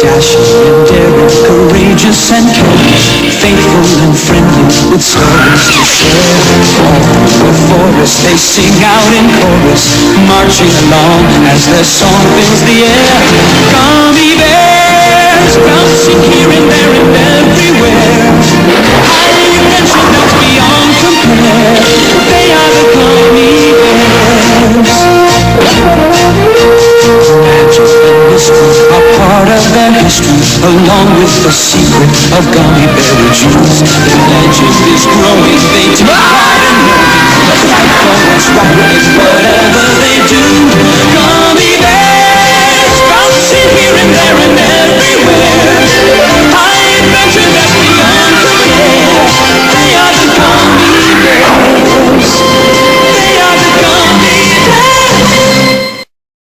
Dashing and daring, courageous and careless, faithful and friendly, with stories to share. All through the forest they sing out in chorus, marching along as their song fills the air. Gummy bears, bouncing here and there and everywhere. High adventure that's beyond compare. They are the gummy bears. Magic and mystery are part of their history, along with the secret of gummy bear juice. Their legend is growing, they take pride in knowing life for what's right in whatever